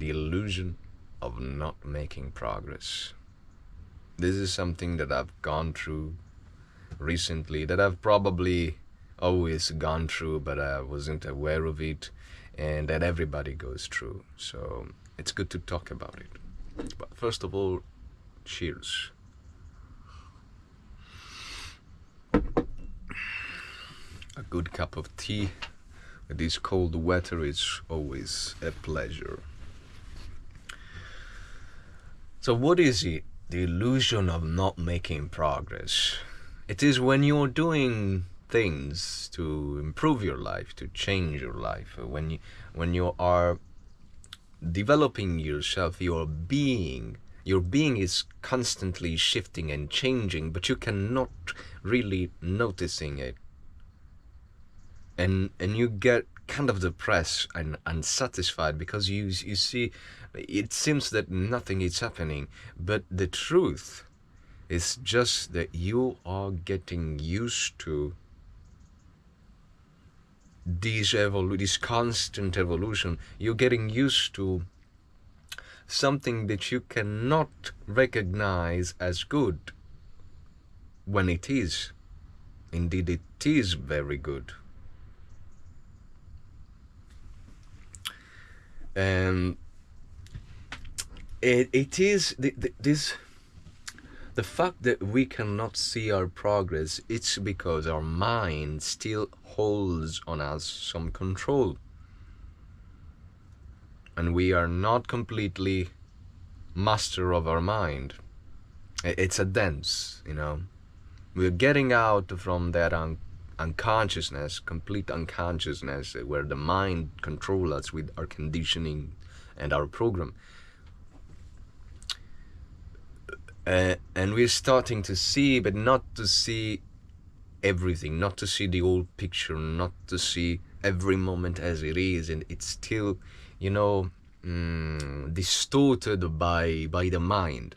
the illusion of not making progress. This is something that I've gone through recently, that I've probably always gone through, but I wasn't aware of it, and that everybody goes through. So it's good to talk about it. But first of all, cheers. A good cup of tea with this cold weather is always a pleasure. So what is it? The illusion of not making progress. It is when you're doing things to improve your life, to change your life, when you are developing yourself, your being is constantly shifting and changing, but you cannot really noticing it, and you get kind of depressed and unsatisfied because you see it seems that nothing is happening, but the truth is just that you are getting used to this constant evolution. You're getting used to something that you cannot recognize as good when it is. Indeed, it is very good. And it is the fact that we cannot see our progress. It's because our mind still holds on us some control, and we are not completely master of our mind. It's a dance, we're getting out from that unconsciousness, complete unconsciousness, where the mind controls us with our conditioning and our program. And we're starting to see, but not to see everything, not to see the whole picture, not to see every moment as it is, and it's still, distorted by the mind.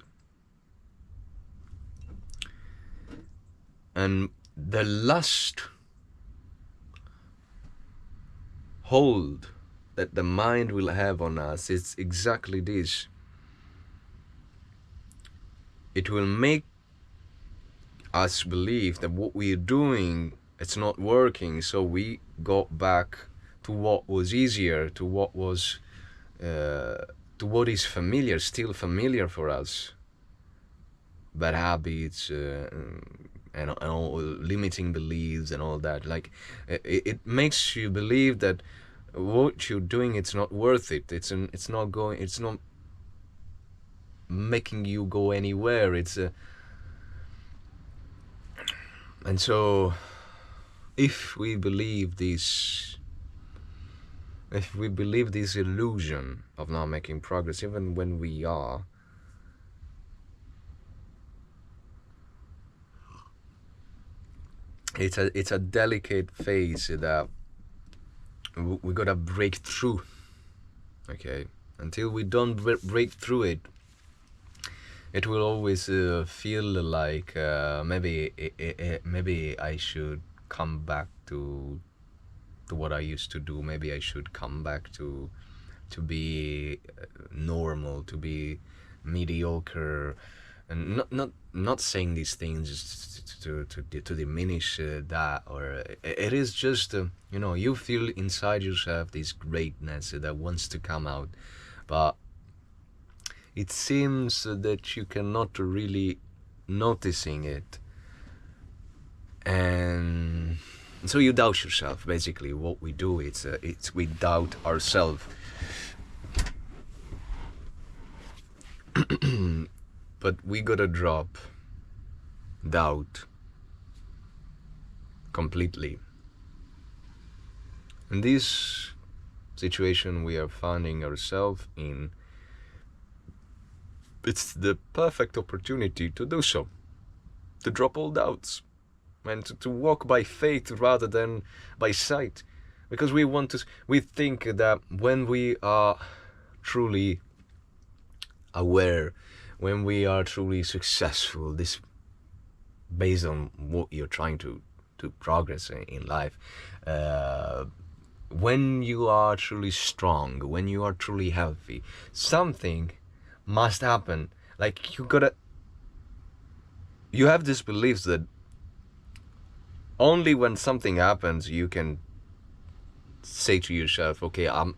And the last hold that the mind will have on us is exactly this. It will make us believe that what we're doing, it's not working, so we go back to what was easier, to what was to what is familiar, still familiar for us. Bad habits, and all limiting beliefs and all that. Like it makes you believe that what you're doing, it's not worth it. It's not making you go anywhere. And so if we believe this illusion of not making progress, even when we are, it's a delicate phase that we gotta break through. Okay, until we don't break through it, it will always feel like maybe I should come back to what I used to do. Maybe I should come back to be normal, to be mediocre, and not saying these things to diminish that, or it is just you feel inside yourself this greatness that wants to come out, but it seems that you cannot really noticing it, and so you doubt yourself. Basically what we do, it's we doubt ourselves. But we gotta drop doubt completely. In this situation we are finding ourselves in, it's the perfect opportunity to do so, to drop all doubts, and to walk by faith rather than by sight. Because we think that when we are truly aware, when we are truly successful, this based on what you're trying to progress in life, when you are truly strong, when you are truly healthy, something must happen. Like you have this belief that only when something happens you can say to yourself, okay, I'm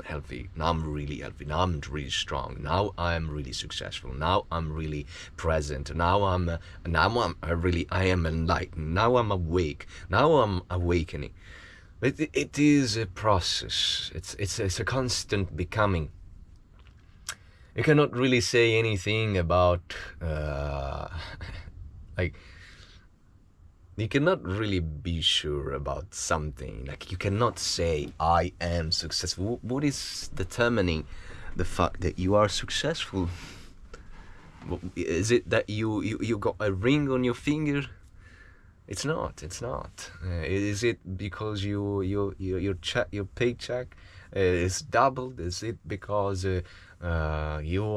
healthy, now I'm really healthy, now I'm really strong, now I'm really successful, now I'm really present, I am enlightened, now I'm awake, now I'm awakening. But it is a process. It's a constant becoming. You cannot really say anything about like, you cannot really be sure about something. Like, you cannot say I am successful. What is determining the fact that you are successful? Is it that you got a ring on your finger? It's not. It's not. Is it because your paycheck is doubled? Is it because you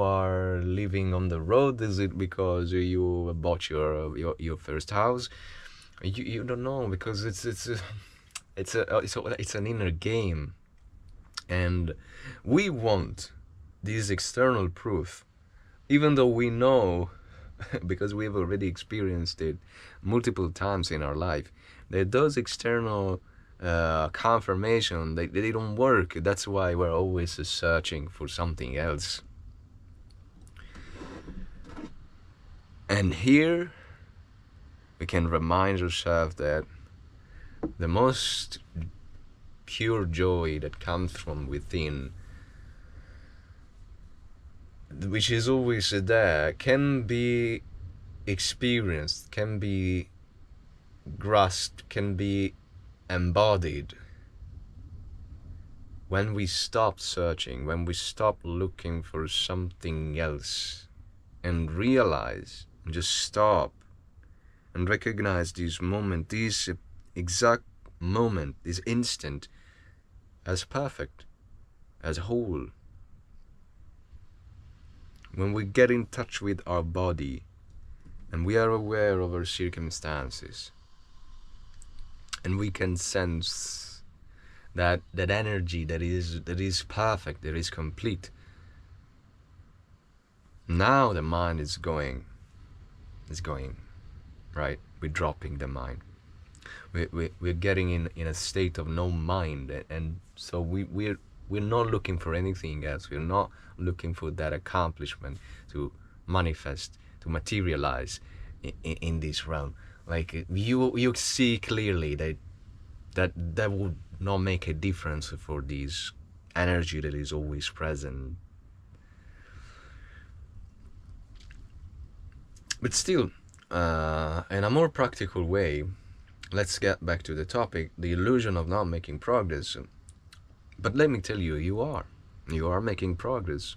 are living on the road? Is it because you bought your first house? You don't know, because it's an inner game, and we want this external proof, even though we know because we've already experienced it multiple times in our life, that those external confirmation, they don't work. That's why we're always searching for something else. And here we can remind ourselves that the most pure joy that comes from within, which is always there, can be experienced, can be grasped, can be embodied when we stop searching, when we stop looking for something else, and realize, just stop and recognize this moment, this exact moment, this instant, as perfect, as whole. When we get in touch with our body and we are aware of our circumstances, and we can sense that energy that is perfect, that is complete, now the mind is going, right? We're dropping the mind. We're getting in a state of no mind, and so we're not looking for anything else. We're not looking for that accomplishment to manifest, to materialize in this realm. Like, you see clearly that would not make a difference for this energy that is always present. But still, in a more practical way, let's get back to the topic, the illusion of not making progress. But let me tell you, you are making progress.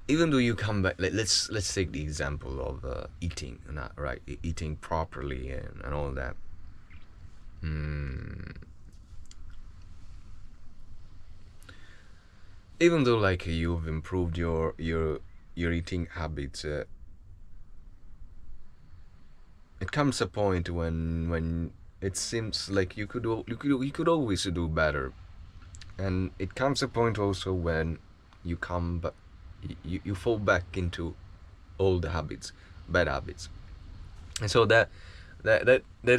Even though you come back, let's take the example of eating, right? Eating properly and all that. Even though, like, you've improved your eating habits, it comes a point when it seems like you could always do better, and it comes a point also when you come back, you fall back into old habits, bad habits, and so that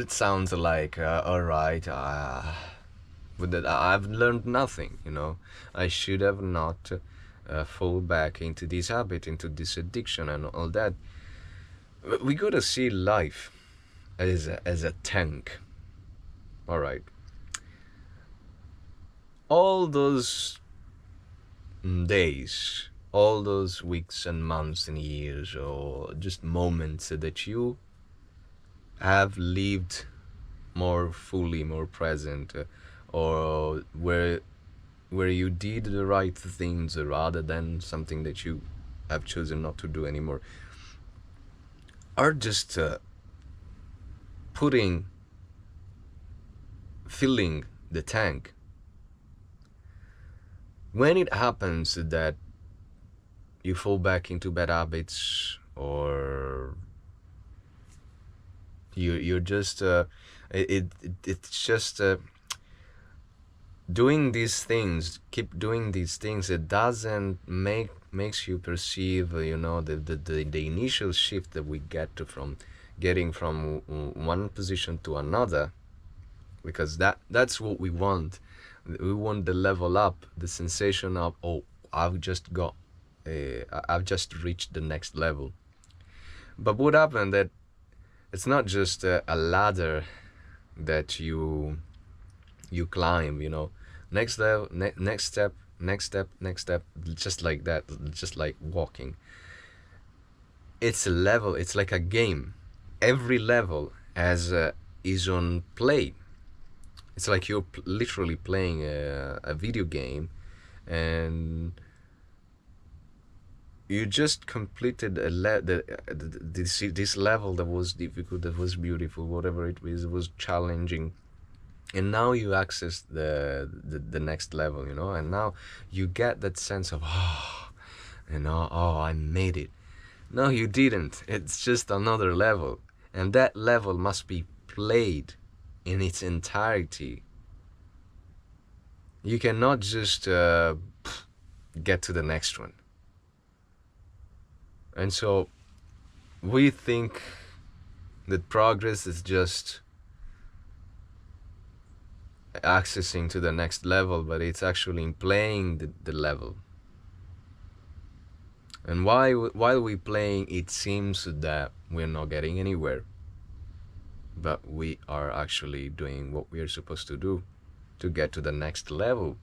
sounds like, all right, but that I've learned nothing. I should have not fall back into this habit, into this addiction, and all that. We gotta see life as a tank. All right. All those days, all those weeks and months and years, or just moments that you have lived more fully, more present, or where you did the right things rather than something that you have chosen not to do anymore, are just filling the tank. When it happens that you fall back into bad habits, or you're just it's just doing these things, keep doing these things. It doesn't makes you perceive, the initial shift that we get from getting from one position to another, because that's what we want. We want the level up, the sensation of, oh, I've just reached the next level. But what happened that it's not just a ladder that you climb, next level, next step, next step, next step, just like that, just like walking. It's a level, it's like a game. Every level is on play. It's like you're literally playing a video game, and you just completed this level that was difficult, that was beautiful, whatever it was challenging, and now you access the next level, and now you get that sense of, oh, I made it. No, you didn't. It's just another level, and that level must be played in its entirety. You cannot just get to the next one. And so we think that progress is just accessing to the next level, but it's actually in playing the level. And while we're playing, it seems that we're not getting anywhere, but we are actually doing what we are supposed to do to get to the next level.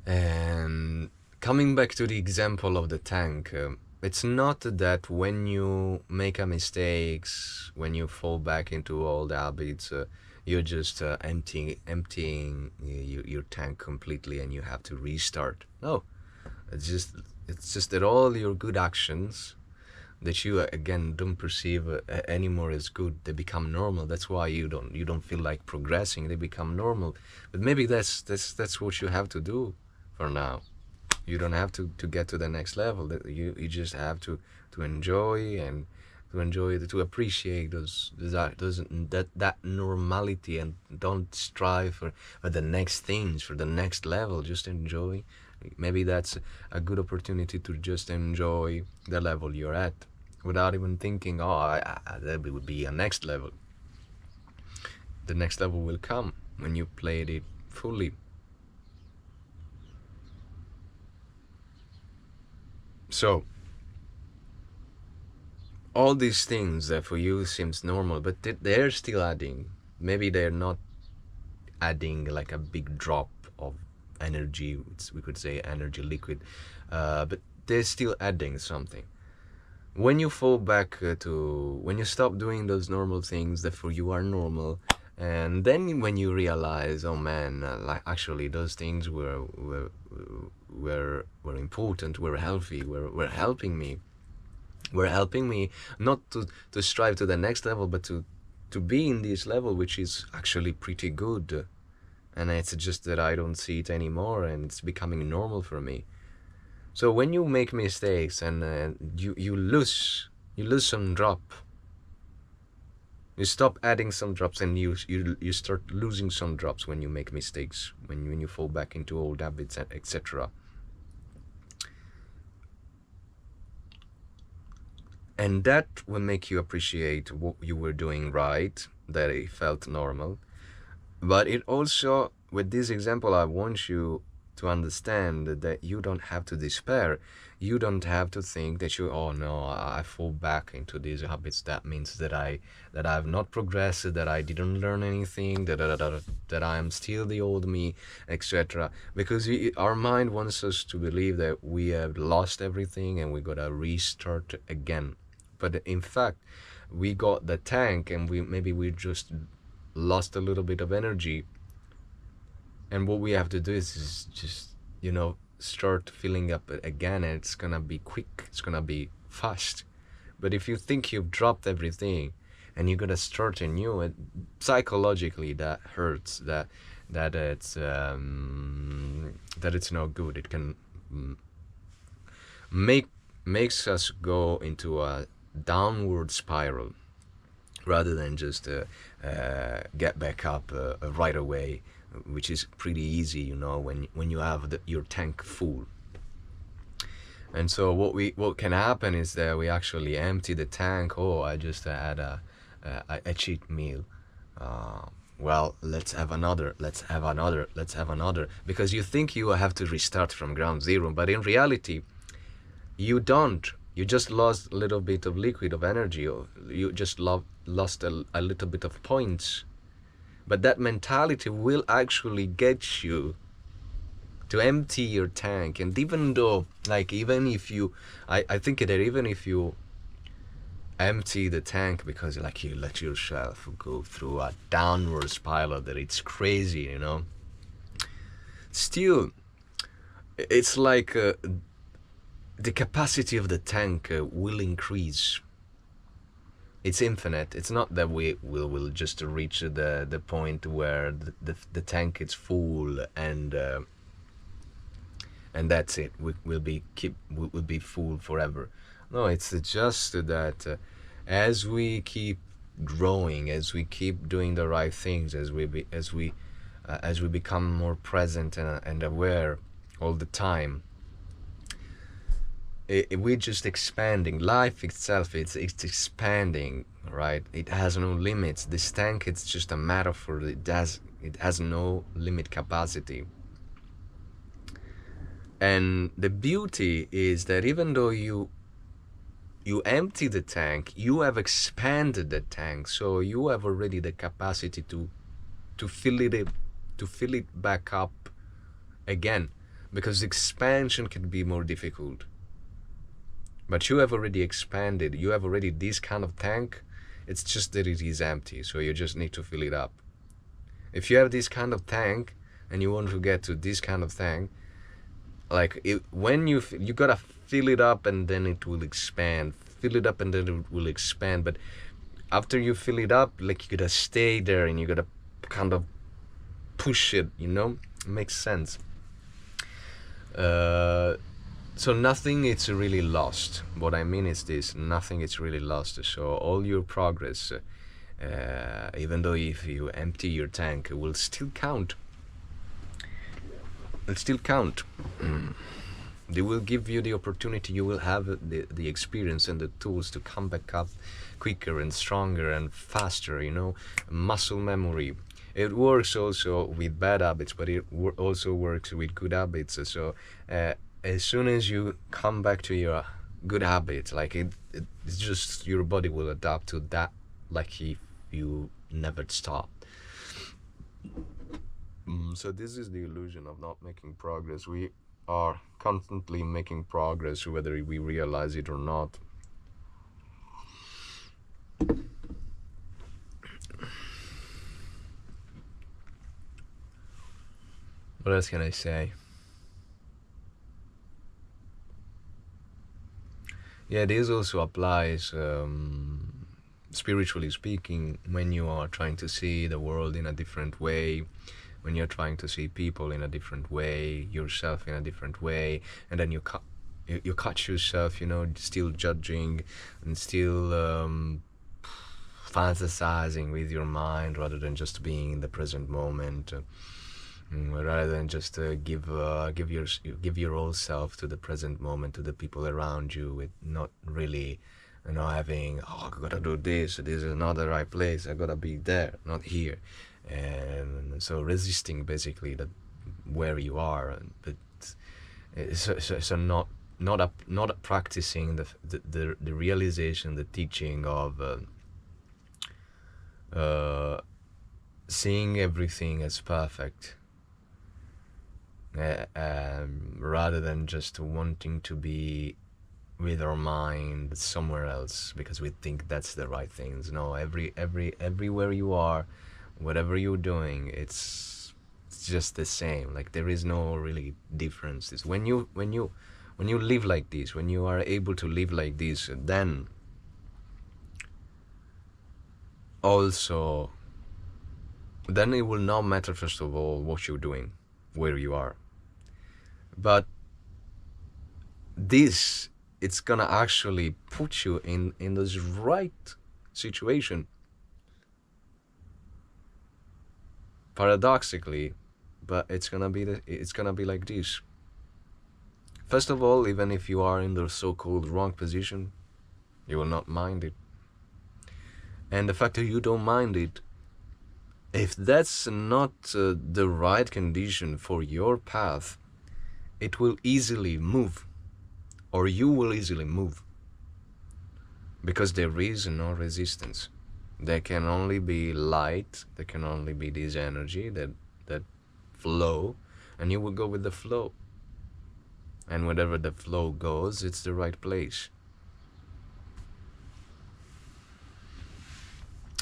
And coming back to the example of the tank, it's not that when you make a mistakes, when you fall back into old habits, you're just emptying your tank completely and you have to restart. No, it's just that all your good actions that you again don't perceive anymore as good, they become normal. That's why you don't feel like progressing. They become normal. But maybe that's what you have to do for now. You don't have to get to the next level. You just have to enjoy, and to appreciate that normality, and don't strive for the next things, for the next level. Just enjoy. Maybe that's a good opportunity to just enjoy the level you're at without even thinking, oh, there would be a next level. The next level will come when you played it fully. So all these things that for you seems normal, but they're still adding. Maybe they're not adding like a big drop of energy, we could say energy liquid, but they're still adding something. When you fall back when you stop doing those normal things that for you are normal, and then when you realize, oh man, like actually those things were important, were healthy, were helping me, not to strive to the next level, but to be in this level, which is actually pretty good. And it's just that I don't see it anymore, and it's becoming normal for me. So when you make mistakes and you lose some drop, you stop adding some drops, and you start losing some drops when you make mistakes, when you fall back into old habits, etc. And that will make you appreciate what you were doing right, that it felt normal. But it also, with this example, I want you to understand that you don't have to despair. You don't have to think that oh no, I fall back into these habits. That means that I've not progressed, that I didn't learn anything, that I am still the old me, etc. Because our mind wants us to believe that we have lost everything and we gotta restart again. But in fact, we got the tank, and we just lost a little bit of energy. And what we have to do is just, start filling up again, and it's gonna be quick, it's gonna be fast. But if you think you've dropped everything and you're gonna start anew, psychologically that hurts. That it's not good. It can make makes us go into a downward spiral rather than just get back up right away, which is pretty easy, you know, when you have your tank full. And so what can happen is that we actually empty the tank. Oh, I just had a cheat meal. Well, let's have another, let's have another, let's have another, because you think you have to restart from ground zero, but in reality, you don't. You just lost a little bit of liquid, of energy, or you just lost a little bit of points. But that mentality will actually get you to empty your tank. And even though, like, even if you, I think that even if you empty the tank because like you let yourself go through a downward spiral that it's crazy, you know, still it's like the capacity of the tank will increase. It's infinite. It's not that we will just reach the point where the tank is full and that's it. Will be full forever. No, it's just that as we keep growing, as we keep doing the right things, as we become more present and aware all the time, we're just expanding. Life itself, it's expanding, right? It has no limits. This tank, it's just a metaphor. It has no limit capacity. And the beauty is that even though you empty the tank, you have expanded the tank, so you have already the capacity to fill it back up again, because expansion can be more difficult. But you have already expanded. You have already this kind of tank. It's just that it is empty, so you just need to fill it up. If you have this kind of tank and you want to get to this kind of tank, like when you gotta fill it up and then it will expand. Fill it up and then it will expand. But after you fill it up, like, you gotta stay there and you gotta kind of push it, you know? It makes sense. So nothing is really lost. What I mean is this: nothing is really lost. So all your progress, even though if you empty your tank, it will still count. It'll still count. They will give you the opportunity. You will have the experience and the tools to come back up quicker and stronger and faster, you know. Muscle memory. It works also with bad habits, but it also works with good habits. So as soon as you come back to your good habits, like it's just your body will adapt to that, like if you never stop. So this is the illusion of not making progress. We are constantly making progress, whether we realize it or not. What else can I say? Yeah, this also applies, spiritually speaking, when you are trying to see the world in a different way, when you're trying to see people in a different way, yourself in a different way, and then you catch yourself, you know, still judging and still fantasizing with your mind rather than just being in the present moment. Rather than just give your whole self to the present moment, to the people around you, with not really, you know, having, oh, I gotta do this is not the right place, I gotta be there, not here. And so resisting basically that where you are, but so not practicing the realization, the teaching of seeing everything as perfect, rather than just wanting to be with our mind somewhere else because we think that's the right things. No, everywhere you are, whatever you're doing, it's just the same. Like, there is no really differences. When you live like this, when you are able to live like this, then Also, then it will not matter, first of all, what you're doing, where you are, but this, it's gonna actually put you in this right situation. Paradoxically, but it's gonna be like this. First of all, even if you are in the so-called wrong position, you will not mind it. And the fact that you don't mind it, if that's not the right condition for your path, it will easily move, or you will easily move, because there is no resistance. There can only be light, there can only be this energy, that flow, and you will go with the flow. And wherever the flow goes, it's the right place.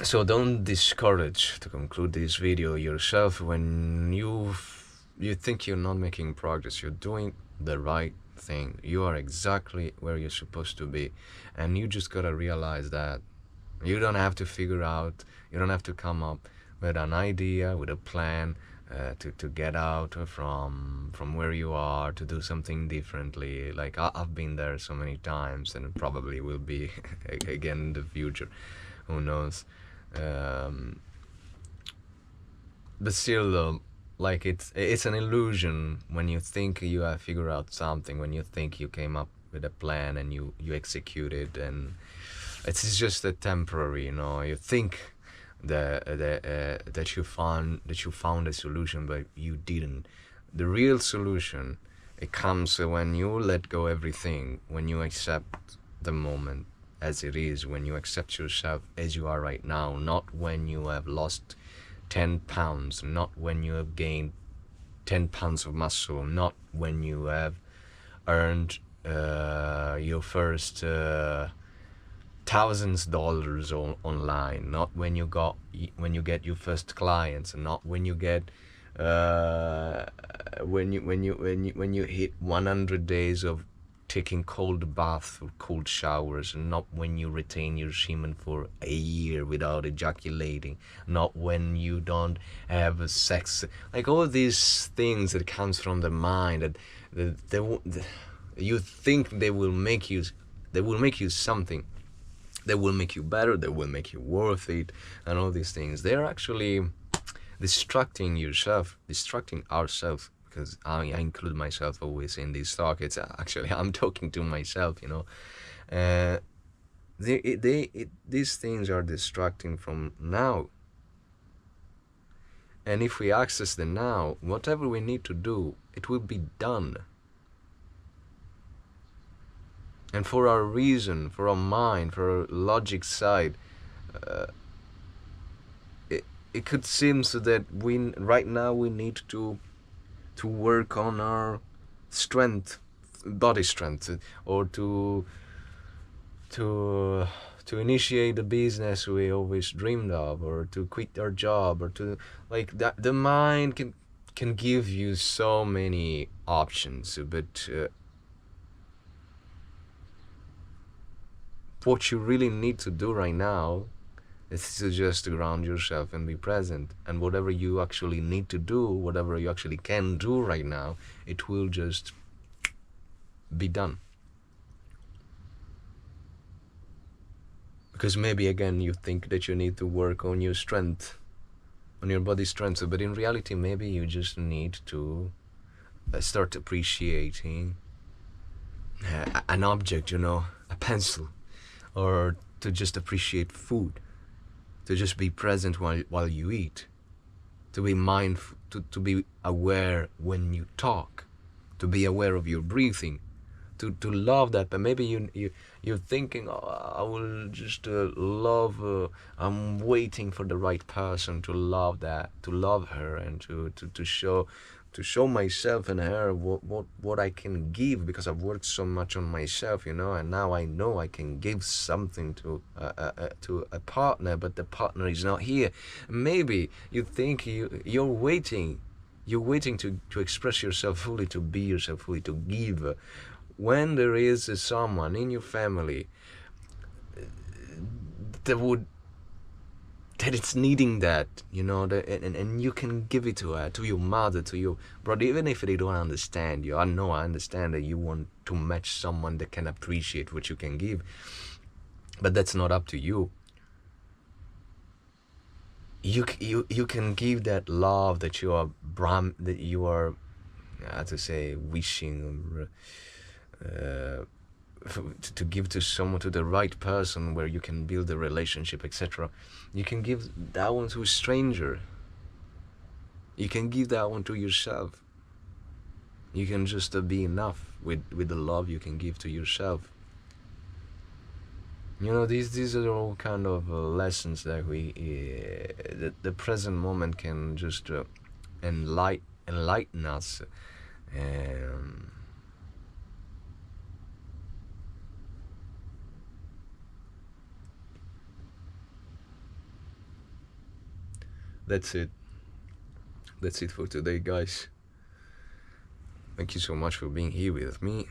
So don't discourage, to conclude this video, yourself when you think you're not making progress. You're doing the right thing. You are exactly where you're supposed to be, and you just gotta realize that. You don't have to figure out, you don't have to come up with an idea, with a plan to get out from where you are, to do something differently. Like I've been there so many times, and probably will be again in the future, who knows. But still, like it's an illusion when you think you have figured out something, when you think you came up with a plan and you execute it, and it's just a temporary, you think that you found a solution, but you didn't. The real solution, it comes when you let go everything, when you accept the moment as it is, when you accept yourself as you are right now, not when you have lost 10 pounds, not when you have gained 10 pounds of muscle, not when you have earned your first $1,000s online, not when you get your first clients, and not when you get when you hit 100 days of taking cold baths or cold showers, and not when you retain your semen for a year without ejaculating, not when you don't have sex. Like all these things that comes from the mind, that you think they will make you something, they will make you better, they will make you worth it, and all these things. They're actually distracting yourself, distracting ourselves, because I include myself always in this talk. It's actually, I'm talking to myself, these things are distracting from now. And if we access the now, whatever we need to do, it will be done. And for our reason, for our mind, for our logic side, it could seem so that right now we need to work on our strength, body strength, or to initiate the business we always dreamed of, or to quit our job, or to, like, that. The mind can give you so many options, but what you really need to do right now is to just ground yourself and be present. And whatever you actually need to do, whatever you actually can do right now, it will just be done. Because maybe again you think that you need to work on your strength, on your body strength, but in reality maybe you just need to start appreciating an object, a pencil, or to just appreciate food, to just be present while you eat, to be mindful, to be aware when you talk, to be aware of your breathing, to love that. But maybe you're thinking, oh, I will just love, I'm waiting for the right person to love that, to love her, and to show myself and her what I can give, because I've worked so much on myself, and now I know I can give something to a partner, but the partner is not here. Maybe you think you're waiting to express yourself fully, to be yourself fully, to give, when there is someone in your family that would that it's needing that, you know, and you can give it to her, to your mother, to your brother, even if they don't understand you. I know, I understand that you want to match someone that can appreciate what you can give, but that's not up to you. You can give that love that you are that you are, how to say, wishing, to give to someone, to the right person, where you can build a relationship, etc. You can give that one to a stranger. You can give that one to yourself. You can just be enough with the love you can give to yourself. You know, these are all kind of lessons that the present moment can just enlighten us. Um, that's it. That's it for today, guys. Thank you so much for being here with me.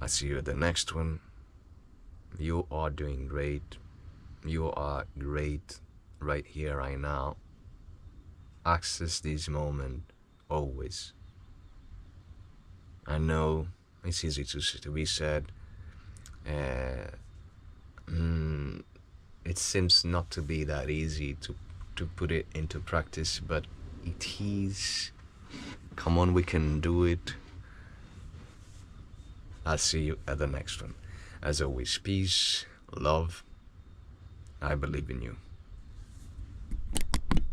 I'll see you at the next one. You are doing great. You are great right here, right now. Access this moment always. I know it's easy to be said. Uh, it seems not to be that easy to put it into practice, but it is. Come on, we can do it. I'll see you at the next one. As always, peace, love. I believe in you.